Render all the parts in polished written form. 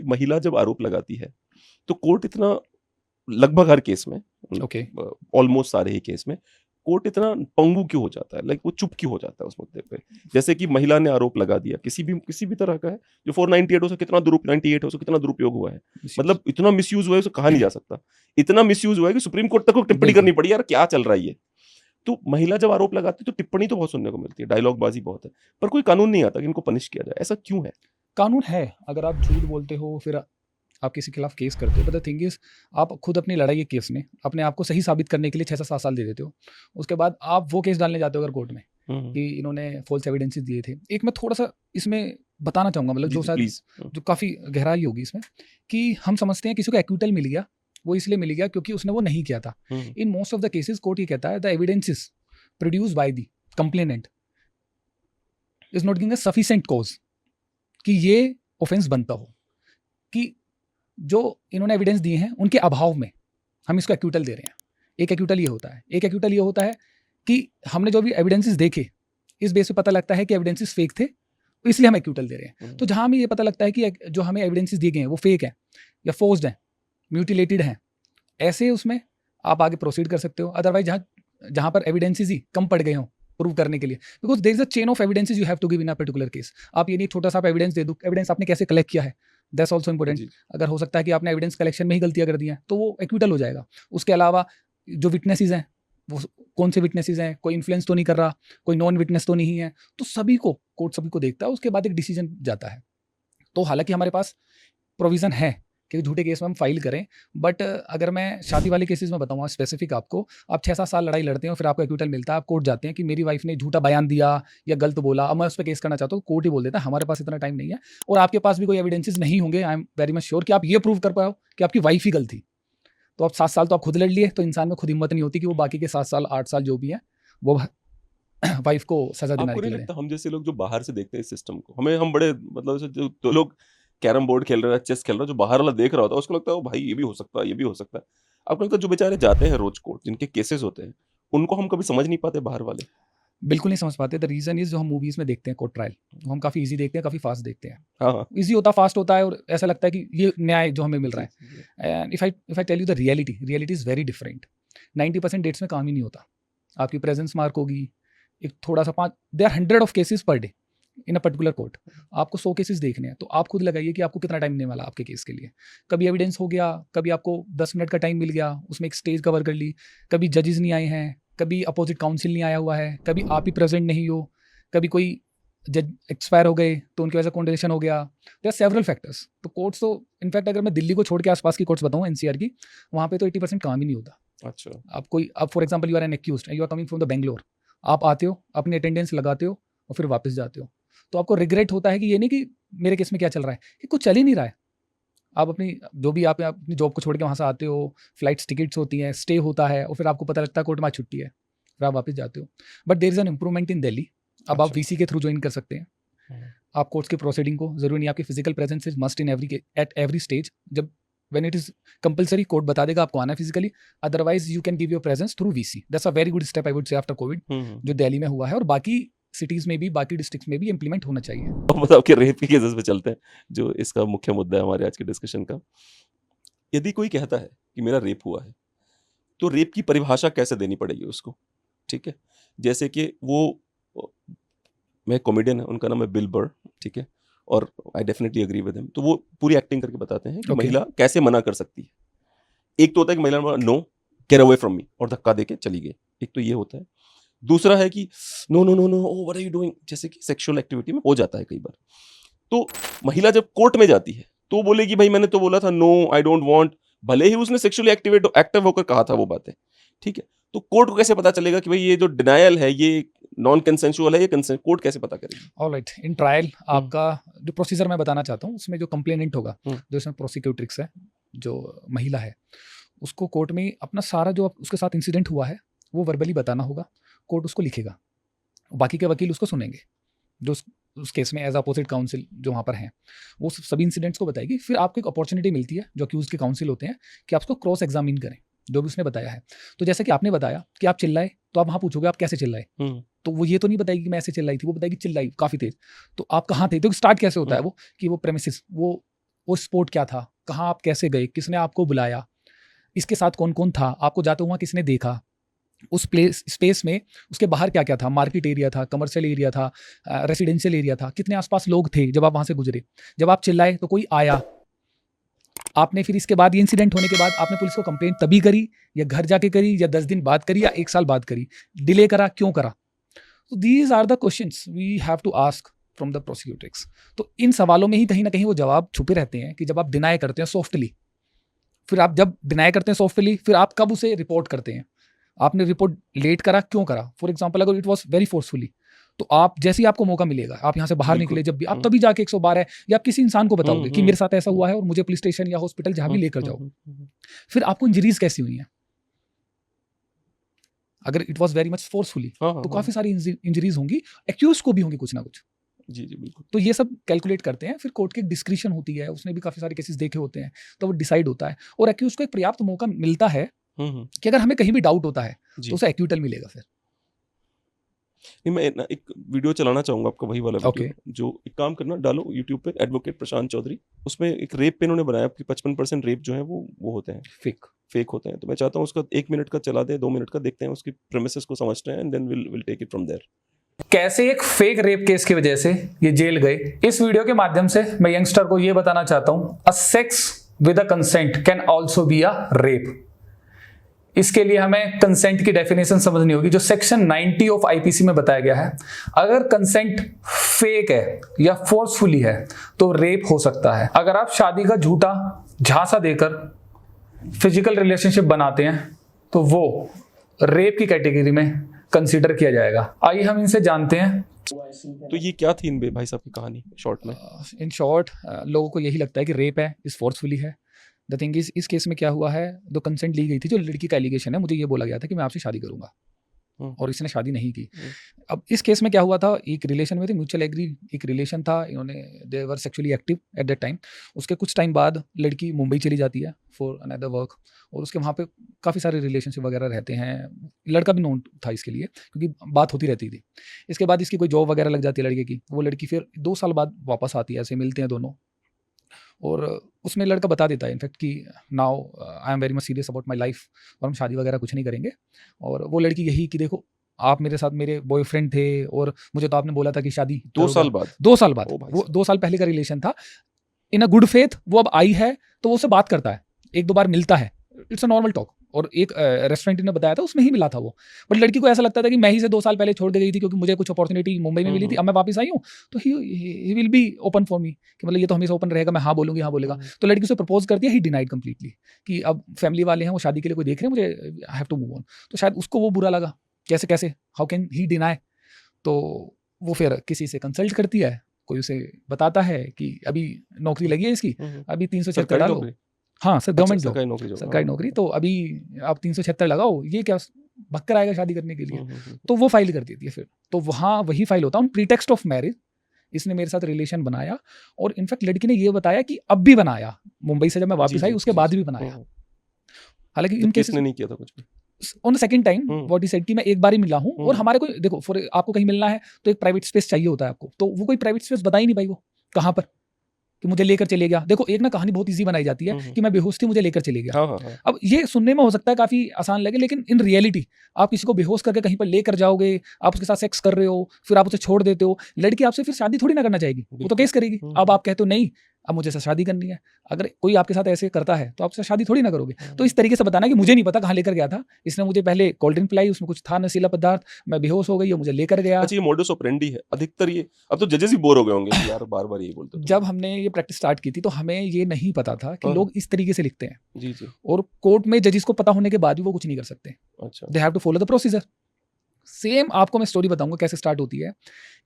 महिला जब आरोप लगाती है तो कोर्ट इतना लगभग हर केस में ओके ऑलमोस्ट सारे ही केस में कोर्ट इतना पंगु क्यों हो जाता है, लाइक वो चुप क्यों हो जाता है उस मुद्दे पे। जैसे कि महिला ने आरोप लगा दिया किसी भी तरह का है, जो 498 हो, कितना दुरुपयोग 98 हो, कितना दुरुपयोग हुआ है, मतलब इतना मिसयूज हुआ है उसे कहा नहीं जा सकता। इतना मिसयूज हुआ है कि सुप्रीम कोर्ट तक को टिप्पणी बिल्कुल। करनी पड़ी, यार क्या चल रहा है ये। तो महिला जब आरोप लगाती है तो टिप्पणी तो बहुत सुनने को मिलती है, डायलॉग बाजी बहुत है, पर कोई कानून नहीं आता कि इनको पनिश किया जाए। ऐसा क्यों है? कानून है, अगर आप झूठ बोलते हो फिर आप किसी के खिलाफ केस करते हो, बट द थिंग इज आप खुद अपनी लड़ाई के केस में अपने आप को सही साबित करने के लिए 6 से 7 साल दे देते हो। उसके बाद आप वो केस डालने जाते हो अगर कोर्ट में हम्म, कि इन्होंने फॉल्स एविडेंसेस दिए थे। एक मैं थोड़ा-सा इसमें बताना चाहूँगा, मतलब जी जो जी शायद प्लीज। जो काफ़ी गहराई होगी इसमें, कि हम समझते हैं किसी को एक्विटल मिल गया, वो इसलिए मिल गया क्योंकि उसने वो नहीं किया था। In most of the cases court ये कहता है the evidences produced by the complainant is not giving a sufficient cause कि ये ऑफेंस बनता हो, कि जो इन्होंने एविडेंस दिए हैं उनके अभाव में हम इसको एक्यूटल दे रहे हैं। एक एक्यूटल ये होता है, एक एक्यूटल ये होता है कि हमने जो भी एविडेंसेस देखे इस बेस पे पता लगता है कि एविडेंसेस फेक थे, इसलिए हम एक्यूटल दे रहे हैं। तो जहां हमें ये पता लगता है कि जो हमें एविडेंसेस दिए गए हैं वो फेक है या फोर्स्ड है, म्यूटिलेटेड है, ऐसे उसमें आप आगे प्रोसीड कर सकते हो। अदरवाइज जहाँ जहाँ पर एविडेंसेस ही कम पड़ गए हों प्रूव करने के लिए, because there is a chain of evidences you have to give in a particular case. आप ये नहीं छोटा सा एविडेंस दे दो, एविडेंस आपने कैसे कलेक्ट किया है दैट्स ऑल्सो इंपॉर्टेंट। जी अगर हो सकता है कि आपने एविडेंस कलेक्शन में ही गलतियां कर दी हैं तो वो एक्विटल हो जाएगा। उसके अलावा जो विटनेसेस हैं वो कौन से विटनेसेस हैं, कोई इन्फ्लुएंस तो नहीं कर रहा, कोई नॉन विटनेस तो नहीं है, तो सभी को कोर्ट सभी को देखता है, उसके बाद एक डिसीजन जाता है। तो हालांकि हमारे पास प्रोविज़न है कि झूठे केस में हम फाइल करें, बट अगर मैं शादी वाले केसेस में बताऊँ स्पेसिफिक आपको, आप 6-7 साल लड़ाई लड़ते हो, फिर आपको एक्विटल मिलता है, आप कोर्ट जाते हैं कि मेरी वाइफ ने झूठा बयान दिया या गलत बोला, अब मैं उस पर केस करना चाहता हूँ, कोर्ट ही बोल देता है हमारे पास इतना टाइम नहीं है और आपके पास भी कोई एविडेंसेस नहीं होंगे, I am very much sure, कि आप ये प्रूव कर पाओ कि आपकी वाइफ ही गलत थी। तो आप 7 साल तो आप खुद लड़ लिए, तो इंसान में खुद हिम्मत नहीं होती कि वो बाकी के 7 साल 8 साल जो भी है वो वाइफ को सजा दिलाने आपको के नहीं लिए दें। लगता हम जैसे लोग जो बाहर से देखते हैं इस सिस्टम को, हमें हम बड़े मतलब ऐसे जो दो लोग कैरम बोर्ड खेल रहे हैं, चेस खेल रहे हैं, जो बाहर वाला देख रहा होता है उसको लगता है ओ भाई ये भी हो सकता है, ये भी हो सकता है। आपको लगता है जो बेचारे जाते हैं रोज कोर्ट, जिनके केसेस होते हैं, उनको हम कभी समझ नहीं पाते बाहर वाले? बिल्कुल नहीं समझ पाते। द रीज़न इज़ जो हम मूवीज़ में देखते हैं कोर्ट ट्रायल, वो हम काफ़ी ईज़ी देखते हैं, काफ़ी फास्ट देखते हैं। हाँ, हाँ। ईज़ी होता, फास्ट होता है और ऐसा लगता है कि ये न्याय जो हमें मिल रहा जी, है। जी, and if I tell you the reality, reality is very different. 90% dates में काम ही नहीं होता। आपकी प्रेज़ेंस मार्क होगी, एक थोड़ा-सा 5 there are 100 of cases per day in a particular court. आपको 100 केसेस देखने हैं, तो आप खुद लगाइए कि आपको कितना टाइम मिलने वाला है आपके केस के लिए। कभी एविडेंस हो गया, कभी आपको 10 मिनट का टाइम मिल गया, उसमें एक स्टेज कवर कर ली, कभी जजेस नहीं आए हैं, कभी अपोजिट काउंसिल नहीं आया हुआ है, कभी आप ही प्रेजेंट नहीं हो, कभी कोई जज एक्सपायर हो गए तो उनकी वजह से कॉन्डेनेशन हो गया। There are several factors. तो कोर्ट्स तो इनफैक्ट अगर मैं दिल्ली को छोड़ के आसपास की कोर्ट्स बताऊँ एनसीआर की, वहाँ पे तो 80% काम ही नहीं होता। अच्छा। आप कोई, आप for example you are an accused, you are coming from the Bangalore, आप आते हो, अपनी अटेंडेंस लगाते हो और फिर वापस जाते हो। तो आपको रिग्रेट होता है कि ये नहीं कि मेरे केस में क्या चल रहा है, कि कुछ चल ही नहीं रहा है। आप अपनी जो भी आप अपनी जॉब को छोड़ के वहाँ से आते हो, फ्लाइट्स टिकट्स होती हैं, स्टे होता है और फिर आपको पता लगता है कोर्ट में आज छुट्टी है, फिर आप वापस जाते हो। But there is an improvement in Delhi. अब आप अच्छा। वीसी के थ्रू ज्वाइन कर सकते हैं। हम्म, आप कोर्ट्स की प्रोसीडिंग को, ज़रूरी नहीं आपकी physical presence is must in every at every stage. जब when it is compulsory court बता देगा आपको आना है physically, otherwise you can give your presence through VC. That's a very good step I would say after covid, जो दिल्ली में हुआ है और बाकी सिटीज़ में भी, बाकी डिस्ट्रिक्ट्स में भी इम्प्लीमेंट होना चाहिए। अब बताओ कि रेप के केसेस पे चलते हैं, जो इसका मुख्य मुद्दा है हमारे आज के डिस्कशन का। यदि कोई कहता है कि मेरा रेप हुआ है, तो रेप की परिभाषा कैसे देनी पड़ेगी उसको? ठीक है? जैसे कि वो मैं कॉमेडियन है, उनका नाम है बिल बर्र, ठीक है? और आई डेफिनिटली एग्री विद हिम। तो वो पूरी एक्टिंग करके बताते हैं कि ओके। महिला कैसे मना कर सकती है। एक तो होता है कि महिला ने बोला no, get away from me और धक्का देके चली गई। एक तो ये होता है। दूसरा है कि no, no, no, no, oh what are you doing? जैसे कि सेक्सुअल एक्टिविटी में हो जाता है कई बार। तो महिला जब कोर्ट में जाती है, तो बोलेगी भाई मैंने तो बोला था नो, आई डोंट वांट, भले ही उसने सेक्सुअली एक्टिव होकर कहा था वो बातें, ठीक है? तो कोर्ट को कैसे पता चलेगा कि भाई ये जो डिनायल है ये नॉन कंसेंसुअल है, ये कंसेंट, कोर्ट कैसे पता करेगी? ऑलराइट, इन ट्रायल हुँ, आपका जो प्रोसीजर मैं बताना चाहता हूँ उसमें जो कंप्लेनेंट होगा, हुँ, जो इसमें प्रोसिक्यूट्रिक्स है, जो महिला है, उसको कोर्ट में अपना सारा जो उसके साथ इंसिडेंट हुआ है वो वर्बली बताना होगा। कोर्ट उसको लिखेगा, बाकी के वकील उसको सुनेंगे, जो उस केस में एज अपोजिट काउंसिल जो वहाँ पर हैं, वो सभी इंसिडेंट्स को बताएगी। फिर आपको एक अपॉर्चुनिटी मिलती है, जो अक्यूज के काउंसिल होते हैं, कि आप उसको क्रॉस एग्जामिन करें जो भी उसने बताया है। तो जैसे कि आपने बताया कि आप चिल्लाए, तो आप वहाँ पूछोगे आप कैसे चिल्लाए, हुँ, तो वो ये तो नहीं बताएगी कि मैं ऐसे चिल्लाई थी, वो बताएगी चिल्लाई काफ़ी तेज। तो आप कहाँ थे, तो स्टार्ट कैसे होता है हुँ, वो, कि वो प्रेमिसेस, वो वो स्पॉट क्या था, कहाँ आप कैसे गए, किसने आपको बुलाया, इसके साथ कौन कौन था, आपको जाते हुआ किसने देखा, उस प्लेस स्पेस में उसके बाहर क्या क्या था, मार्केट एरिया था, कमर्शियल एरिया था, रेसिडेंशियल एरिया था, कितने आसपास लोग थे जब आप वहाँ से गुजरे, जब आप चिल्लाए तो कोई आया, आपने फिर इसके बाद ये इंसिडेंट होने के बाद आपने पुलिस को कंप्लेंट तभी करी या घर जाके करी या 10 दिन बाद करी या 1 साल बाद करी, डिले करा क्यों करा? तो these are the questions we have to ask from the prosecutors. तो इन सवालों में ही कहीं ना कहीं वो जवाब छुपे रहते हैं कि जब आप डिनाई करते हैं सॉफ्टली, फिर आप जब डिनाई करते हैं सॉफ्टली, फिर आप कब उसे रिपोर्ट करते हैं, आपने रिपोर्ट लेट करा क्यों करा? फॉर एग्जाम्पल अगर इट वॉज वेरी फोर्सफुली, तो आप जैसे ही आपको मौका मिलेगा, आप यहाँ से बाहर बिल्कुल। निकले जब भी, आप तभी जाके 112 है या आप किसी इंसान को बताओगे कि हम्म। मेरे साथ ऐसा हुआ है और मुझे पुलिस स्टेशन या हॉस्पिटल जहाँ भी लेकर जाओ। फिर आपको इंजरीज कैसी हुई हैं? अगर it was very much forcefully तो काफी सारी इंजरीज होंगी, एक्यूज को भी होंगी कुछ ना कुछ। जी जी बिल्कुल। तो ये सब कैलकुलेट करते हैं, फिर कोर्ट की डिस्क्रिशन होती है, उसने भी काफी सारे केसेस देखे होते हैं, तो वो डिसाइड होता है और एक्यूज को एक पर्याप्त मौका मिलता है कि अगर हमें कहीं भी डाउट होता है जी। तो उसे एक्यूटल मिलेगा। फिर नहीं, मैं ना एक वीडियो चलाना चाहूंगा आपका, वही वाला वीडियो Okay. जो, एक काम करना, डालो यूट्यूब पे, एडवोकेट प्रशांत चौधरी, उसमें एक रेप पे इन्होंने बनाया कि 55% रेप जो है वो होते हैं, फेक होते हैं। तो मैं चाहता हूँ उसका 1 मिनट का चला दे, 2 मिनट का देखते हैं, उसकी प्रेमिसेस को समझते हैं, and then will take it from there. कैसे एक फेक रेप केस की वजह से ये जेल गए, इस वीडियो के माध्यम से मैं यंगस्टर को ये बताना चाहता हूं, a sex with a consent can also be a rape. इसके लिए हमें कंसेंट की डेफिनेशन समझनी होगी, जो सेक्शन 90 ऑफ आईपीसी में बताया गया है। अगर कंसेंट फेक है या फोर्सफुली है तो रेप हो सकता है। अगर आप शादी का झूठा झांसा देकर फिजिकल रिलेशनशिप बनाते हैं तो वो रेप की कैटेगरी में कंसीडर किया जाएगा। आइए हम इनसे जानते हैं। तो ये क्या थी इन भाई साहब की कहानी शॉर्ट में? इन शॉर्ट लोगों को यही लगता है कि रेप है, इस फोर्सफुली है। द थिंग इस केस में क्या हुआ है, जो कंसेंट ली गई थी, जो लड़की का एलिगेशन है, मुझे ये बोला गया था कि मैं आपसे शादी करूंगा और इसने शादी नहीं की। अब इस केस में क्या हुआ था, एक रिलेशन में थे, म्यूचुअल एग्री एक रिलेशन था, इन्होंने they were sexually active at that time. उसके कुछ टाइम बाद लड़की मुंबई चली जाती है फॉर अनदर वर्क, और उसके वहाँ पे काफ़ी सारे रिलेशनशिप वगैरह रहते हैं। लड़का भी नोन था इसके लिए क्योंकि बात होती रहती थी। इसके बाद इसकी कोई जॉब वगैरह लग जाती है लड़के की, वो लड़की फिर 2 साल बाद वापस आती है, ऐसे मिलते हैं दोनों, और उसमें लड़का बता देता है इनफैक्ट कि now I am very much serious about my life और हम शादी वगैरह कुछ नहीं करेंगे। और वो लड़की यही कि देखो आप मेरे साथ मेरे बॉयफ्रेंड थे और मुझे तो आपने बोला था कि शादी 2 साल बाद 2 साल बाद ओ भाई वो साहब। 2 साल पहले का रिलेशन था। इन अ गुड फेथ वो अब आई है तो वो उससे बात करता है, 1-2 बार मिलता है, इट्स अ नॉर्मल टॉक। और एक रेस्टोरेंट ने बताया था उसमें ही मिला था वो, बट लड़की को ऐसा लगता था कि मैं ही से 2 साल पहले छोड़ के गई थी क्योंकि मुझे कुछ अपॉर्चुनिटी मुंबई में मिली थी, अब मैं वापस आई हूँ तो he will be open for me, कि मतलब ये तो हमेशा ओपन रहेगा, मैं हाँ बोलूंगी हाँ बोलेगा। तो लड़की उसे प्रपोज कर दिया, ही डिनाइड कंप्लीटली कि अब फैमिली वाले हैं, वो शादी के लिए कोई देख रहे हैं, मुझे I have to move on. तो शायद उसको वो बुरा लगा, कैसे कैसे हाउ कैन ही डिनाई। तो वो फिर किसी से कंसल्ट करती है, कोई उसे बताता है कि अभी नौकरी लगी है इसकी, अभी 376 सरकारी डालो। नौकरी? हाँ सर, गवर्नमेंट जॉब, सरकारी नौकरी जो, सरकारी नौकरी, तो अभी आप 376 लगाओ, ये क्या भक्कर आएगा शादी करने के लिए। तो वो फाइल कर देती है फिर, तो वहाँ वही फाइल होता है ऑन प्रीटेक्स्ट ऑफ मैरिज। इसने मेरे साथ रिलेशन बनाया और इनफैक्ट लड़की ने ये बताया कि अब भी बनाया, मुंबई से जब मैं वापस आई उसके बाद भी बनाया। हालांकि इन केसेस ने नहीं किया था कुछ भी। On the second time what he said कि मैं एक बार ही मिला हूँ, और हमारे को देखो फॉर आपको कहीं मिलना है तो एक प्राइवेट स्पेस चाहिए होता है आपको, तो वो कोई प्राइवेट स्पेस बता ही नहीं भाई वो कहाँ पर कि मुझे लेकर चले गया। देखो एक ना कहानी बहुत इजी बनाई जाती है कि मैं बेहोश थी मुझे लेकर चले गया। अब ये सुनने में हो सकता है काफी आसान लगे, लेकिन इन रियलिटी आप किसी को बेहोश करके कहीं पर लेकर जाओगे, आप उसके साथ सेक्स कर रहे हो, फिर आप उसे छोड़ देते हो, लड़की आपसे फिर शादी थोड़ी ना करना चाहेगी, वो तो केस करेगी। अब आप कहते हो नहीं अब मुझे से शादी करनी है, अगर कोई आपके साथ ऐसे करता है तो आपसे शादी थोड़ी ना करोगे। तो इस तरीके से बताना कि मुझे नहीं पता कहाँ लेकर गया था, इसने मुझे पहले कोल्ड ड्रिंक पिलाई, उसमें कुछ था नशीला पदार्थ, मैं बेहोश हो गई और मुझे लेकर गया। अच्छा, ये मोडस ऑपरेंडी है अधिकतर ये। अब तो जजेस ही बोर हो गए होंगे कि यार बार बार ये बोलते। जब हमने ये प्रैक्टिस स्टार्ट की थी तो हमें ये नहीं पता था कि लोग इस तरीके से लिखते हैं। जी जी। और कोर्ट में जजेस को पता होने के बाद भी वो कुछ नहीं कर सकते। अच्छा, they have to follow the procedure. Same आपको मैं स्टोरी बताऊंगा कैसे स्टार्ट होती है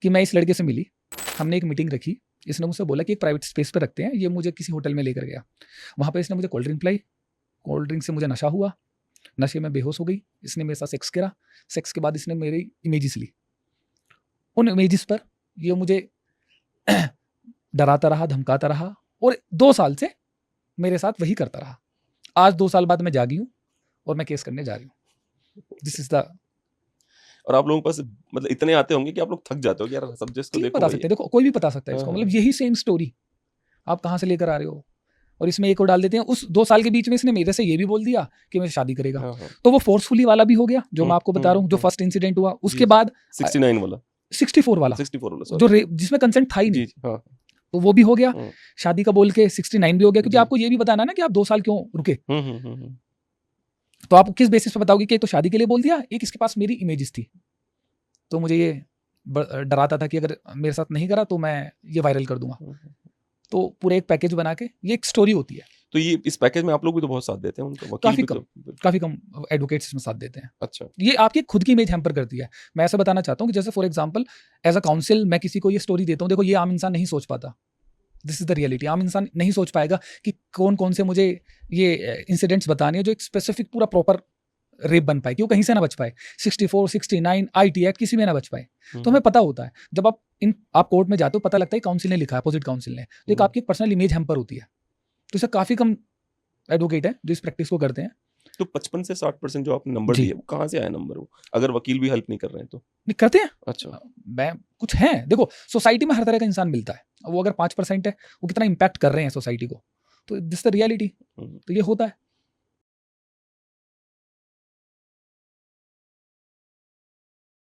कि मैं इस लड़के से मिली, हमने एक मीटिंग रखी, इसने मुझसे बोला कि एक प्राइवेट स्पेस पे रखते हैं, ये मुझे किसी होटल में लेकर गया। वहाँ पे इसने मुझे कोल्ड ड्रिंक पिलाई, कोल्ड ड्रिंक से मुझे नशा हुआ, नशे में बेहोश हो गई, इसने मेरे साथ सेक्स करा, सेक्स के बाद इसने मेरी इमेजेस ली। उन इमेजेस पर ये मुझे डराता रहा, धमकाता रहा, और 2 साल से मेरे साथ वही करता रहा। आज 2 साल बाद मैं जागी हूँ और मैं केस करने जा रही हूँ। This is the. और आप लोगों के पास मतलब इतने आते होंगे कि आप लोग थक जाते हो कि यार सब्जेक्ट्स को देखो। बता सकते हैं, देखो कोई भी बता सकता है इसको, मतलब यही सेम स्टोरी आप कहाँ से लेकर आ रहे हो, और इसमें एक और डाल देते हैं, उस 2 साल के बीच में इसने मेरे से ये भी बोल दिया कि मैं शादी करेगा, हाँ, हाँ, तो वो फोर्सफुली वाला भी हो गया जो मैं आपको बता रहा हूँ, जो हम्म, फर्स्ट इंसिडेंट हुआ। उसके जी, बाद 69 वाला 64 वाला 64 वाला जो sorry। जिसमें कंसेंट था ही जी नहीं, जी, हाँ तो वो भी हो गया। हम्म, शादी का बोल के 69 भी हो गया, क्योंकि जी। आपको ये भी बताना है ना कि आप 2 साल क्यों रुके। हम्म। तो आप किस बेसिस पे बताओगे कि एक तो शादी के लिए बोल दिया, एक इसके पास मेरी इमेजेस थी, तो मुझे ये डराता था कि अगर मेरे साथ नहीं करा तो मैं ये वायरल कर दूंगा। तो पूरे एक पैकेज बना के, ये एक स्टोरी होती है। तो ये इस पैकेज में आप लोग भी तो बहुत साथ देते हैं उनका, वकील काफी भी कम। तो काफी कम एडवोकेट्स इसमें साथ देते हैं। अच्छा ये आपकी खुद की इमेज हैम्पर करती है। मैं ऐसा बताना चाहता हूँ कि जैसे for example as a counsel मैं किसी को ये स्टोरी देता हूँ, देखो ये आम इंसान नहीं सोच पाता, दिस इज द रियलिटी। आम इंसान नहीं सोच पाएगा कि कौन कौन से मुझे ये इंसिडेंट्स बताने हैं जो एक स्पेसिफिक पूरा प्रॉपर रेप बन पाए, कि वो कहीं से ना बच पाए। 64, 69 IT एक्ट किसी में ना बच पाए। तो हमें पता होता है, जब आप कोर्ट में जाते हो पता लगता है काउंसिल ने लिखा है, अपोजिट काउंसिल ने, तो एक आपकी एक पर्सनल इमेज हैम्पर होती है। तो इससे काफी कम एडवोकेट है जो इस प्रैक्टिस को करते हैं। तो 55 से 60% जो आपने नंबर जी। दिया वो कहाँ से आया नंबर, वो अगर वकील भी हेल्प नहीं कर रहे हैं तो? नहीं करते हैं, अच्छा मैं कुछ है, देखो सोसाइटी में हर तरह का इंसान मिलता है, वो अगर 5% है, वो कितना इम्पैक्ट कर रहे हैं सोसाइटी को, तो दिस द रियलिटी। तो ये होता है।